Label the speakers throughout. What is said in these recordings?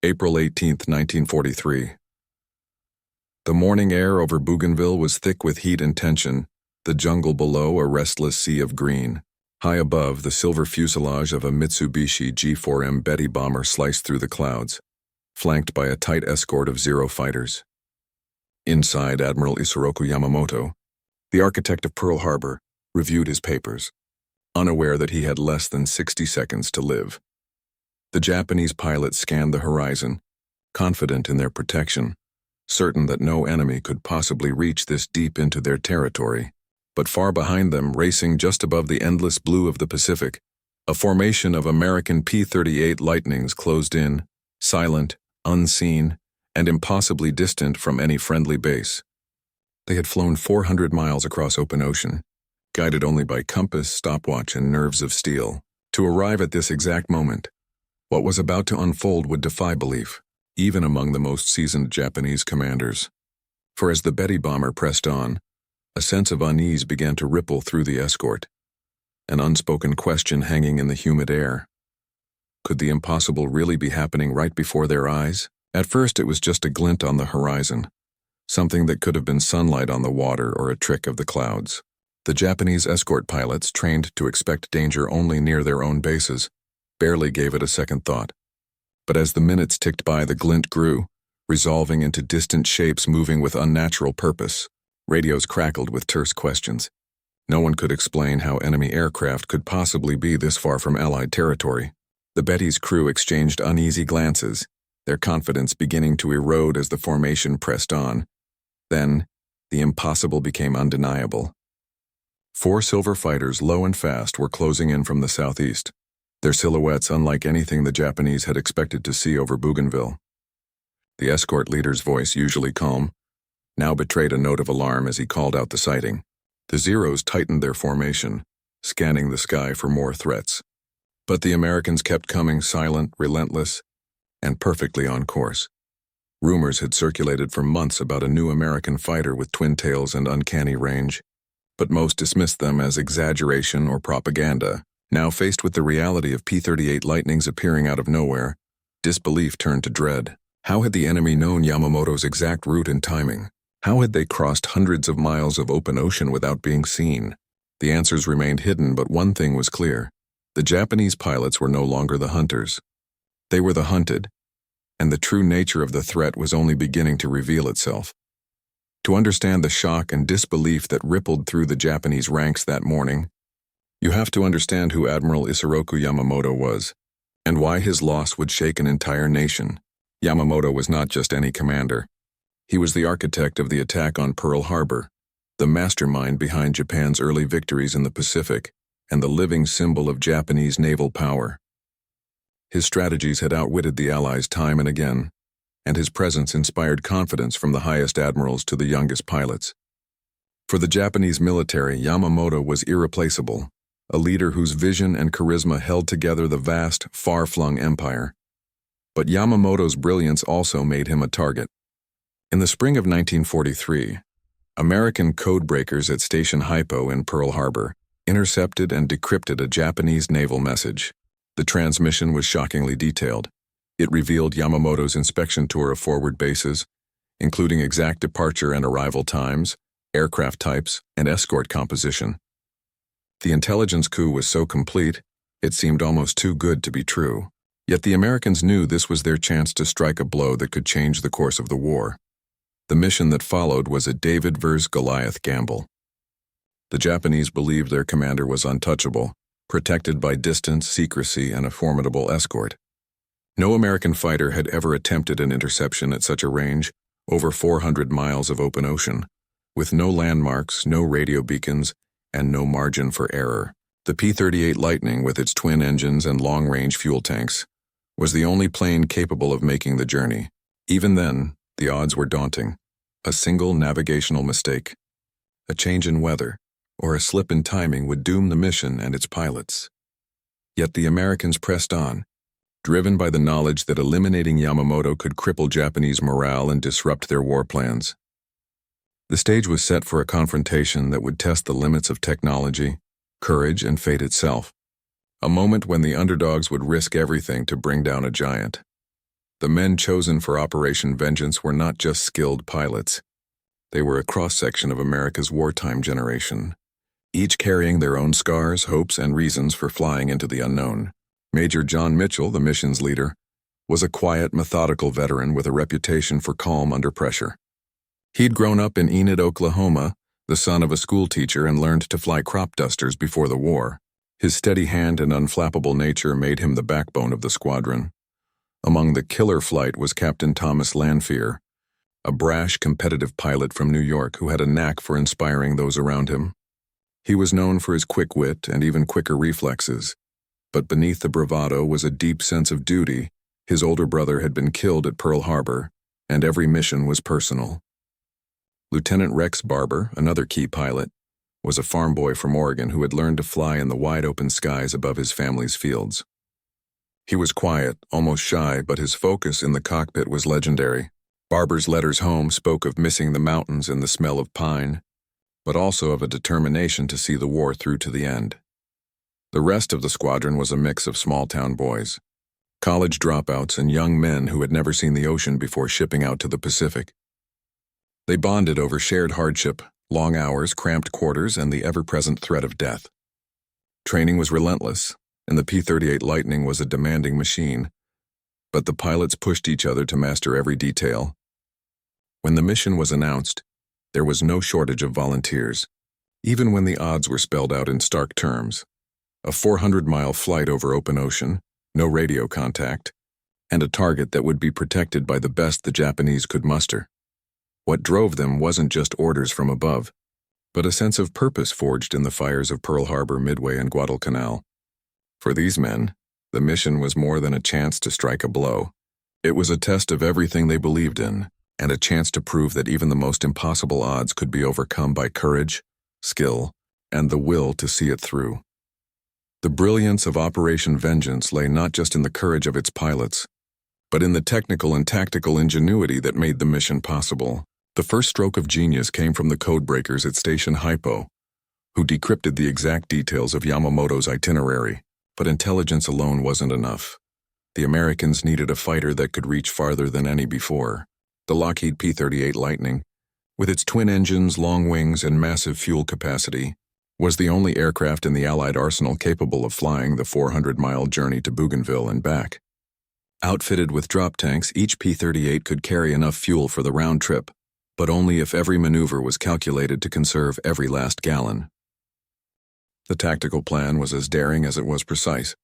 Speaker 1: April 18, 1943. The morning air over Bougainville was thick with heat and tension, the jungle below a restless sea of green. High above, the silver fuselage of a Mitsubishi G4M Betty bomber sliced through the clouds, flanked by a tight escort of Zero fighters. Inside, Admiral Isoroku Yamamoto, the architect of Pearl Harbor, reviewed his papers, unaware that he had less than 60 seconds to live. The Japanese pilots scanned the horizon, confident in their protection, certain that no enemy could possibly reach this deep into their territory. But far behind them, racing just above the endless blue of the Pacific, a formation of American P-38 Lightnings closed in, silent, unseen, and impossibly distant from any friendly base. They had flown 400 miles across open ocean, guided only by compass, stopwatch, and nerves of steel, to arrive at this exact moment. What was about to unfold would defy belief, even among the most seasoned Japanese commanders. For as the Betty bomber pressed on, a sense of unease began to ripple through the escort, an unspoken question hanging in the humid air. Could the impossible really be happening right before their eyes? At first it was just a glint on the horizon, something that could have been sunlight on the water or a trick of the clouds. The Japanese escort pilots, trained to expect danger only near their own bases, barely gave it a second thought. But as the minutes ticked by, the glint grew, resolving into distant shapes moving with unnatural purpose. Radios crackled with terse questions. No one could explain how enemy aircraft could possibly be this far from Allied territory. The Betty's crew exchanged uneasy glances, their confidence beginning to erode as the formation pressed on. Then, the impossible became undeniable. 4 silver fighters, low and fast, were closing in from the southeast, their silhouettes unlike anything the Japanese had expected to see over Bougainville. The escort leader's voice, usually calm, now betrayed a note of alarm as he called out the sighting. The Zeros tightened their formation, scanning the sky for more threats. But the Americans kept coming, silent, relentless, and perfectly on course. Rumors had circulated for months about a new American fighter with twin tails and uncanny range, but most dismissed them as exaggeration or propaganda. Now faced with the reality of P-38 Lightnings appearing out of nowhere, disbelief turned to dread. How had the enemy known Yamamoto's exact route and timing? How had they crossed hundreds of miles of open ocean without being seen? The answers remained hidden, but one thing was clear. The Japanese pilots were no longer the hunters. They were the hunted, and the true nature of the threat was only beginning to reveal itself. To understand the shock and disbelief that rippled through the Japanese ranks that morning, you have to understand who Admiral Isoroku Yamamoto was, and why his loss would shake an entire nation. Yamamoto was not just any commander. He was the architect of the attack on Pearl Harbor, the mastermind behind Japan's early victories in the Pacific, and the living symbol of Japanese naval power. His strategies had outwitted the Allies time and again, and his presence inspired confidence from the highest admirals to the youngest pilots. For the Japanese military, Yamamoto was irreplaceable, a leader whose vision and charisma held together the vast, far-flung empire. But Yamamoto's brilliance also made him a target. In the spring of 1943, American codebreakers at Station Hypo in Pearl Harbor intercepted and decrypted a Japanese naval message. The transmission was shockingly detailed. It revealed Yamamoto's inspection tour of forward bases, including exact departure and arrival times, aircraft types, and escort composition. The intelligence coup was so complete, it seemed almost too good to be true. Yet the Americans knew this was their chance to strike a blow that could change the course of the war. The mission that followed was a David vs. Goliath gamble. The Japanese believed their commander was untouchable, protected by distance, secrecy, and a formidable escort. No American fighter had ever attempted an interception at such a range, over 400 miles of open ocean, with no landmarks, no radio beacons, and no margin for error. The P-38 Lightning, with its twin engines and long-range fuel tanks, was the only plane capable of making the journey. Even then, the odds were daunting. A single navigational mistake, a change in weather, or a slip in timing would doom the mission and its pilots. Yet the Americans pressed on, driven by the knowledge that eliminating Yamamoto could cripple Japanese morale and disrupt their war plans. The stage was set for a confrontation that would test the limits of technology, courage, and fate itself. A moment when the underdogs would risk everything to bring down a giant. The men chosen for Operation Vengeance were not just skilled pilots. They were a cross-section of America's wartime generation, each carrying their own scars, hopes, and reasons for flying into the unknown. Major John Mitchell, the mission's leader, was a quiet, methodical veteran with a reputation for calm under pressure. He'd grown up in Enid, Oklahoma, the son of a schoolteacher, and learned to fly crop dusters before the war. His steady hand and unflappable nature made him the backbone of the squadron. Among the killer flight was Captain Thomas Lanphier, a brash, competitive pilot from New York who had a knack for inspiring those around him. He was known for his quick wit and even quicker reflexes, but beneath the bravado was a deep sense of duty. His older brother had been killed at Pearl Harbor, and every mission was personal. Lieutenant Rex Barber, another key pilot, was a farm boy from Oregon who had learned to fly in the wide-open skies above his family's fields. He was quiet, almost shy, but his focus in the cockpit was legendary. Barber's letters home spoke of missing the mountains and the smell of pine, but also of a determination to see the war through to the end. The rest of the squadron was a mix of small-town boys, college dropouts, and young men who had never seen the ocean before shipping out to the Pacific. They bonded over shared hardship, long hours, cramped quarters, and the ever-present threat of death. Training was relentless, and the P-38 Lightning was a demanding machine, but the pilots pushed each other to master every detail. When the mission was announced, there was no shortage of volunteers, even when the odds were spelled out in stark terms. A 400-mile flight over open ocean, no radio contact, and a target that would be protected by the best the Japanese could muster. What drove them wasn't just orders from above, but a sense of purpose forged in the fires of Pearl Harbor, Midway, and Guadalcanal. For these men, the mission was more than a chance to strike a blow. It was a test of everything they believed in, and a chance to prove that even the most impossible odds could be overcome by courage, skill, and the will to see it through. The brilliance of Operation Vengeance lay not just in the courage of its pilots, but in the technical and tactical ingenuity that made the mission possible. The first stroke of genius came from the codebreakers at Station Hypo, who decrypted the exact details of Yamamoto's itinerary. But intelligence alone wasn't enough. The Americans needed a fighter that could reach farther than any before. The Lockheed P-38 Lightning, with its twin engines, long wings, and massive fuel capacity, was the only aircraft in the Allied arsenal capable of flying the 400-mile journey to Bougainville and back. Outfitted with drop tanks, each P-38 could carry enough fuel for the round trip, but only if every maneuver was calculated to conserve every last gallon. The tactical plan was as daring as it was precise.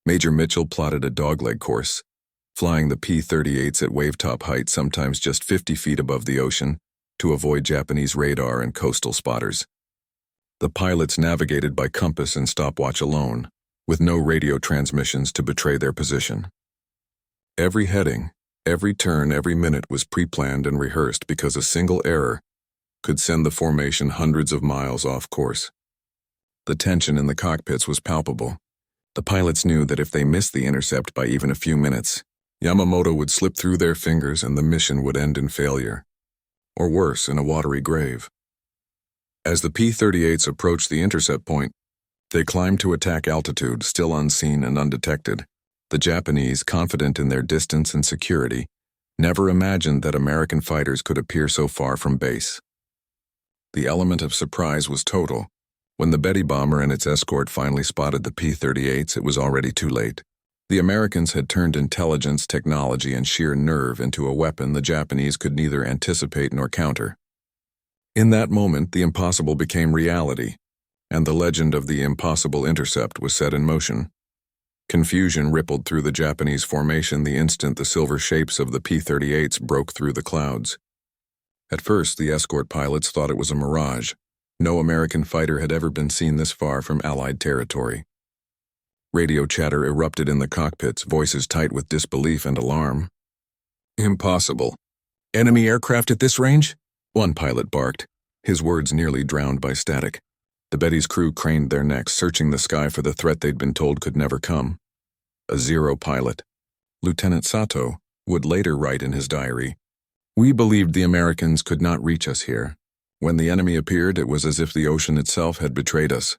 Speaker 1: Major Mitchell plotted a dogleg course, flying the P-38s at wave-top height, sometimes just 50 feet above the ocean, to avoid Japanese radar and coastal spotters. The pilots navigated by compass and stopwatch alone, with no radio transmissions to betray their position. Every heading, every turn, every minute was pre-planned and rehearsed because a single error could send the formation hundreds of miles off course. The tension in the cockpits was palpable. The pilots knew that if they missed the intercept by even a few minutes, Yamamoto would slip through their fingers and the mission would end in failure, or worse, in a watery grave. As the P-38s approached the intercept point, they climbed to attack altitude, still unseen and undetected. The Japanese, confident in their distance and security, never imagined that American fighters could appear so far from base. The element of surprise was total. When the Betty bomber and its escort finally spotted the P-38s, it was already too late. The Americans had turned intelligence, technology, and sheer nerve into a weapon the Japanese could neither anticipate nor counter. In that moment, the impossible became reality, and the legend of the impossible intercept was set in motion. Confusion rippled through the Japanese formation the instant the silver shapes of the P-38s broke through the clouds. At first, the escort pilots thought it was a mirage. No American fighter had ever been seen this far from Allied territory. Radio chatter erupted in the cockpits, voices tight with disbelief and alarm. "Impossible. Enemy aircraft at this range?" one pilot barked, his words nearly drowned by static. The Betty's crew craned their necks, searching the sky for the threat they'd been told could never come. A Zero pilot, Lieutenant Sato, would later write in his diary, "We believed the Americans could not reach us here. When the enemy appeared, it was as if the ocean itself had betrayed us."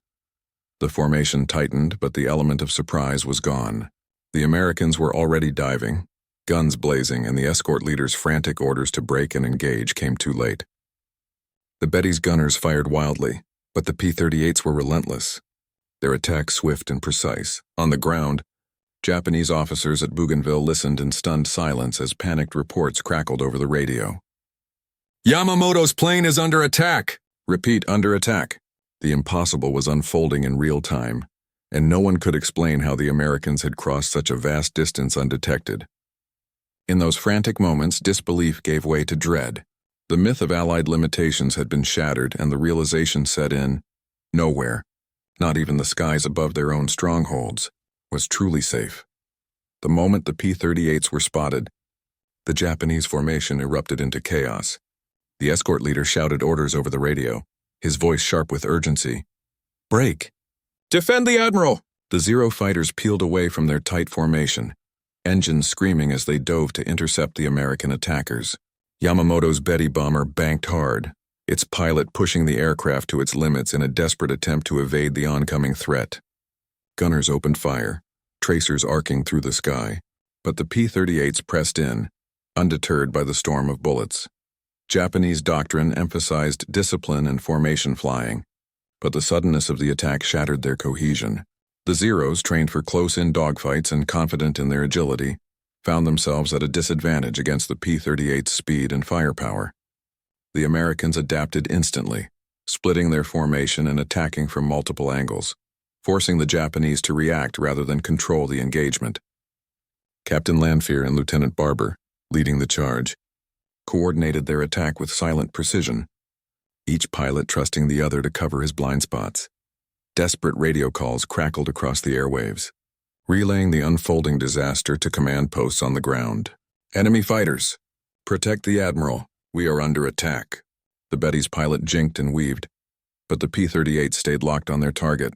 Speaker 1: The formation tightened, but the element of surprise was gone. The Americans were already diving, Guns blazing, and the escort leader's frantic orders to break and engage came too late. The Betty's gunners fired wildly, but the P-38s were relentless, their attack swift and precise. On the ground, Japanese officers at Bougainville listened in stunned silence as panicked reports crackled over the radio. "Yamamoto's plane is under attack!" Repeat, under attack. The impossible was unfolding in real time, and no one could explain how the Americans had crossed such a vast distance undetected. In those frantic moments, disbelief gave way to dread. The myth of Allied limitations had been shattered, and the realization set in: nowhere, not even the skies above their own strongholds, was truly safe. The moment the P-38s were spotted, the Japanese formation erupted into chaos. The escort leader shouted orders over the radio, his voice sharp with urgency. "Break! Defend the Admiral!" The Zero fighters peeled away from their tight formation, engines screaming as they dove to intercept the American attackers. Yamamoto's Betty bomber banked hard, its pilot pushing the aircraft to its limits in a desperate attempt to evade the oncoming threat. Gunners opened fire, tracers arcing through the sky, but the P-38s pressed in, undeterred by the storm of bullets. Japanese doctrine emphasized discipline and formation flying, but the suddenness of the attack shattered their cohesion. The Zeros, trained for close-in dogfights and confident in their agility, found themselves at a disadvantage against the P-38's speed and firepower. The Americans adapted instantly, splitting their formation and attacking from multiple angles, forcing the Japanese to react rather than control the engagement. Captain Lanfear and Lieutenant Barber, leading the charge, coordinated their attack with silent precision, each pilot trusting the other to cover his blind spots. Desperate radio calls crackled across the airwaves, relaying the unfolding disaster to command posts on the ground. "Enemy fighters! Protect the Admiral! We are under attack!" The Betty's pilot jinked and weaved, but the P-38 stayed locked on their target,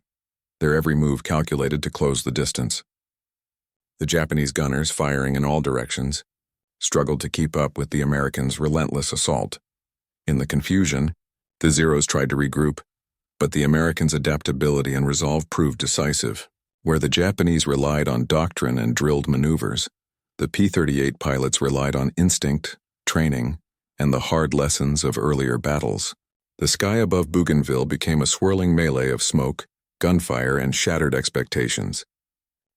Speaker 1: their every move calculated to close the distance. The Japanese gunners, firing in all directions, struggled to keep up with the Americans' relentless assault. In the confusion, the Zeros tried to regroup, but the Americans' adaptability and resolve proved decisive. Where the Japanese relied on doctrine and drilled maneuvers, the P-38 pilots relied on instinct, training, and the hard lessons of earlier battles. The sky above Bougainville became a swirling melee of smoke, gunfire, and shattered expectations.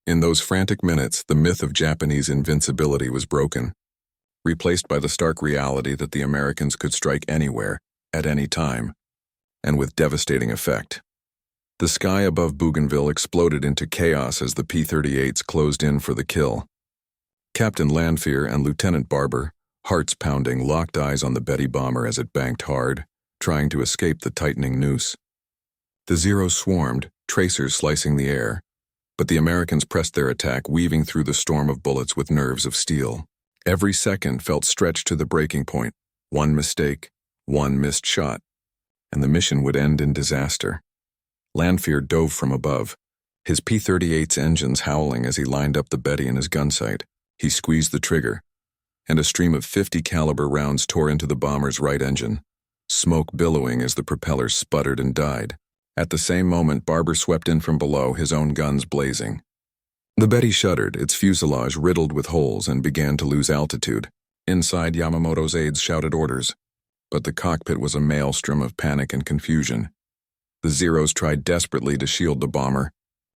Speaker 1: In those frantic minutes, the myth of Japanese invincibility was broken, replaced by the stark reality that the Americans could strike anywhere, at any time, and with devastating effect. The sky above Bougainville exploded into chaos as the P-38s closed in for the kill. Captain Lanfear and Lieutenant Barber, hearts pounding, locked eyes on the Betty bomber as it banked hard, trying to escape the tightening noose. The Zeros swarmed, tracers slicing the air, but the Americans pressed their attack, weaving through the storm of bullets with nerves of steel. Every second felt stretched to the breaking point. One mistake, one missed shot, and the mission would end in disaster. Lanfear dove from above, his P-38's engines howling as he lined up the Betty in his gun sight. He squeezed the trigger, and a stream of .50 caliber rounds tore into the bomber's right engine, smoke billowing as the propellers sputtered and died. At the same moment, Barber swept in from below, his own guns blazing. The Betty shuddered, its fuselage riddled with holes, and began to lose altitude. Inside, Yamamoto's aides shouted orders, but the cockpit was a maelstrom of panic and confusion. The Zeros tried desperately to shield the bomber,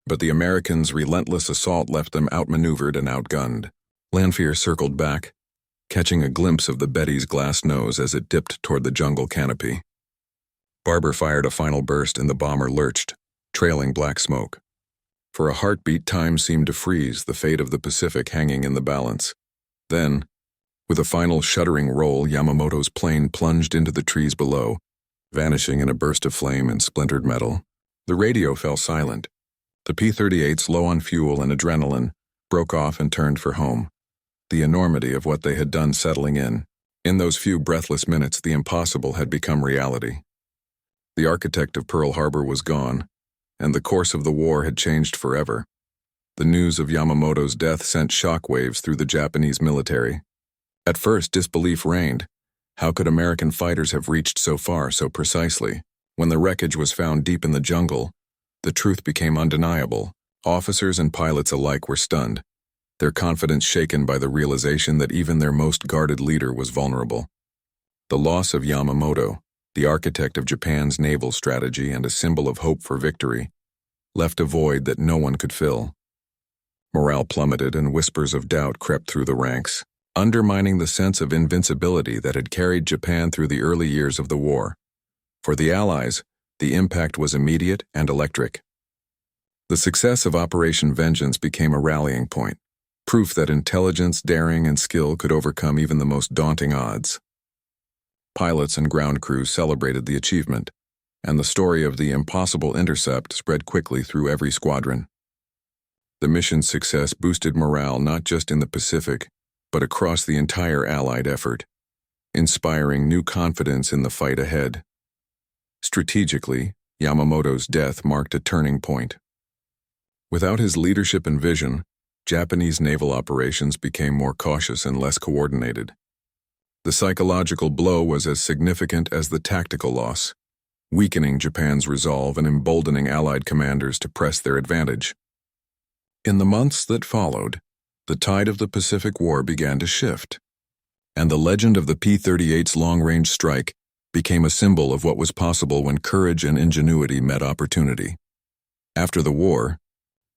Speaker 1: but the Americans' relentless assault left them outmaneuvered and outgunned. Lanfear circled back, catching a glimpse of the Betty's glass nose as it dipped toward the jungle canopy. Barber fired a final burst and the bomber lurched, trailing black smoke. For a heartbeat, time seemed to freeze, the fate of the Pacific hanging in the balance. Then, with a final shuddering roll, Yamamoto's plane plunged into the trees below, vanishing in a burst of flame and splintered metal. The radio fell silent. The P-38s, low on fuel and adrenaline, broke off and turned for home, the enormity of what they had done settling in. In those few breathless minutes, the impossible had become reality. The architect of Pearl Harbor was gone, and the course of the war had changed forever. The news of Yamamoto's death sent shockwaves through the Japanese military. At first, disbelief reigned. How could American fighters have reached so far so precisely? When the wreckage was found deep in the jungle, the truth became undeniable. Officers and pilots alike were stunned. their confidence shaken by the realization that even their most guarded leader was vulnerable. The loss of Yamamoto, the architect of Japan's naval strategy and a symbol of hope for victory, left a void that no one could fill. Morale plummeted and whispers of doubt crept through the ranks, undermining the sense of invincibility that had carried Japan through the early years of the war. For the Allies, the impact was immediate and electric. The success of Operation Vengeance became a rallying point, proof that intelligence, daring, and skill could overcome even the most daunting odds. Pilots and ground crews celebrated the achievement, and the story of the impossible intercept spread quickly through every squadron. The mission's success boosted morale not just in the Pacific, but across the entire Allied effort, inspiring new confidence in the fight ahead. Strategically, Yamamoto's death marked a turning point. Without his leadership and vision, Japanese naval operations became more cautious and less coordinated. The psychological blow was as significant as the tactical loss, weakening Japan's resolve and emboldening Allied commanders to press their advantage. In the months that followed, the tide of the Pacific War began to shift, and the legend of the P-38's long-range strike became a symbol of what was possible when courage and ingenuity met opportunity. After the war,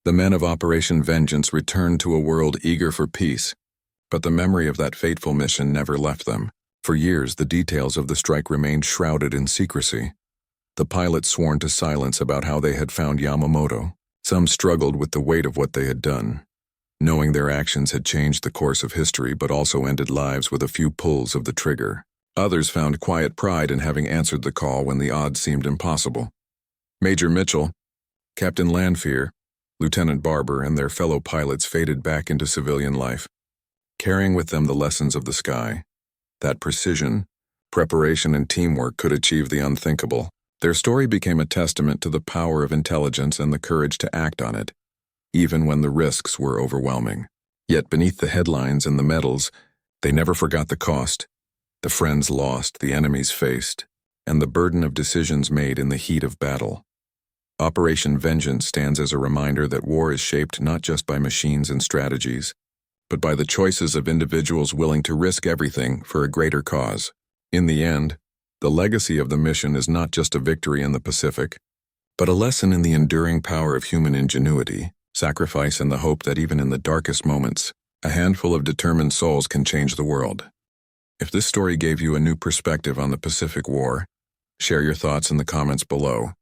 Speaker 1: the men of Operation Vengeance returned to a world eager for peace, but the memory of that fateful mission never left them. For years, the details of the strike remained shrouded in secrecy. The pilots sworn to silence about how they had found Yamamoto. Some struggled with the weight of what they had done, knowing their actions had changed the course of history but also ended lives with a few pulls of the trigger. Others found quiet pride in having answered the call when the odds seemed impossible. Major Mitchell, Captain Lanfear, Lieutenant Barber, and their fellow pilots faded back into civilian life, carrying with them the lessons of the sky. That precision, preparation, and teamwork could achieve the unthinkable. Their story became a testament to the power of intelligence and the courage to act on it, even when the risks were overwhelming. Yet beneath the headlines and the medals, they never forgot the cost, the friends lost, the enemies faced, and the burden of decisions made in the heat of battle. Operation Vengeance stands as a reminder that war is shaped not just by machines and strategies, but by the choices of individuals willing to risk everything for a greater cause. In the end, the legacy of the mission is not just a victory in the Pacific, but a lesson in the enduring power of human ingenuity, sacrifice, and the hope that even in the darkest moments, a handful of determined souls can change the world. If this story gave you a new perspective on the Pacific War, share your thoughts in the comments below.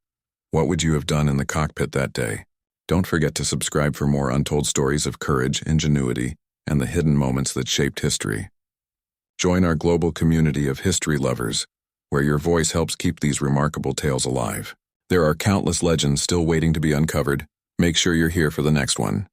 Speaker 1: What would you have done in the cockpit that day? Don't forget to subscribe for more untold stories of courage, ingenuity, and the hidden moments that shaped history. Join our global community of history lovers, where your voice helps keep these remarkable tales alive. There are countless legends still waiting to be uncovered. Make sure you're here for the next one.